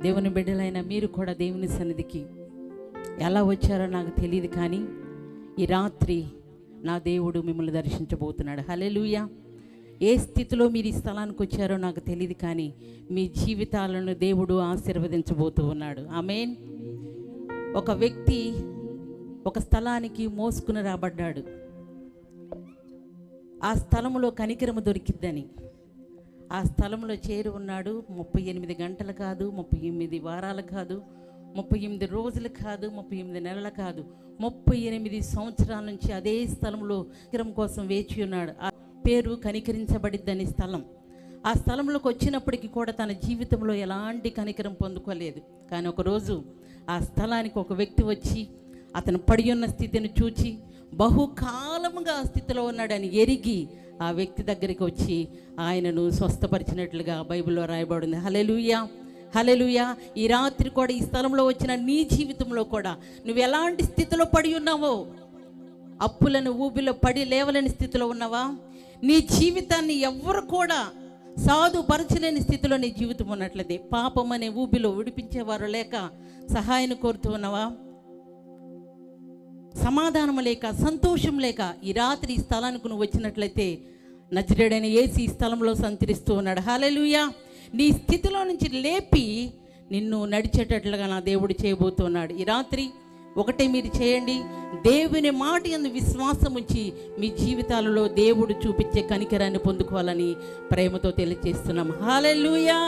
దేవుని బిడ్డలైన మీరు కూడా దేవుని సన్నిధికి ఎలా వచ్చారో నాకు తెలియదు, కానీ ఈ రాత్రి నా దేవుడు మిమ్మల్ని దర్శించబోతున్నాడు. హల్లెలూయా. ఏ స్థితిలో మీరు ఈ స్థలానికి వచ్చారో నాకు తెలియదు, కానీ మీ జీవితాలను దేవుడు ఆశీర్వదించబోతూ ఉన్నాడు. ఆమేన్. ఒక వ్యక్తి ఒక స్థలానికి మోసుకుని రాబడ్డాడు. ఆ స్థలంలో కనికరము దొరికిద్దని ఆ స్థలంలో చేరి ఉన్నాడు. 38 గంటలు కాదు, 38 వారాలు కాదు, 38 రోజులు కాదు, 38 నెలలు కాదు, 38 సంవత్సరాల నుంచి అదే స్థలంలో కనికరం కోసం వేచి ఉన్నాడు. ఆ పేరు కనికరించబడిద్దని స్థలం. ఆ స్థలంలోకి వచ్చినప్పటికీ కూడా తన జీవితంలో ఎలాంటి కనికరం పొందుకోలేదు. కానీ ఒకరోజు ఆ స్థలానికి ఒక వ్యక్తి వచ్చి అతను పడి ఉన్న స్థితిని చూచి బహుకాలముగా ఆ స్థితిలో ఉన్నాడని ఎరిగి ఆ వ్యక్తి దగ్గరికి వచ్చి ఆయనను స్వస్థపరిచినట్లుగా బైబిల్లో రాయబడింది. హల్లెలూయా, హల్లెలూయా. ఈ రాత్రి కూడా ఈ స్థలంలో వచ్చిన నీ జీవితంలో కూడా నువ్వు ఎలాంటి స్థితిలో పడి ఉన్నావో, అప్పులను ఊబిలో పడి లేవలేని స్థితిలో ఉన్నావా? నీ జీవితాన్ని ఎవ్వరు కూడా సాధుపరచలేని స్థితిలో నీ జీవితం ఉన్నట్లయితే, పాపం అనే ఊబిలో విడిపించేవారు లేక సహాయాన్ని కోరుతూ ఉన్నావా? సమాధానం లేక, సంతోషం లేక ఈ రాత్రి ఈ స్థలానికి నువ్వు వచ్చినట్లయితే నజరేయుడైన యేసు ఈ స్థలంలో సంచరిస్తూ ఉన్నాడు. హల్లెలూయా. నీ స్థితిలో నుంచి లేపి నిన్ను నడిచేటట్లుగా నా దేవుడు చేయబోతున్నాడు. ఈ రాత్రి ఒకటే మీరు చేయండి, దేవుని మాట యందు విశ్వాసం ఉంచి మీ జీవితాలలో దేవుడు చూపించే కనికరాన్ని పొందుకోవాలని ప్రేమతో తెలియజేస్తున్నాం. హల్లెలూయా.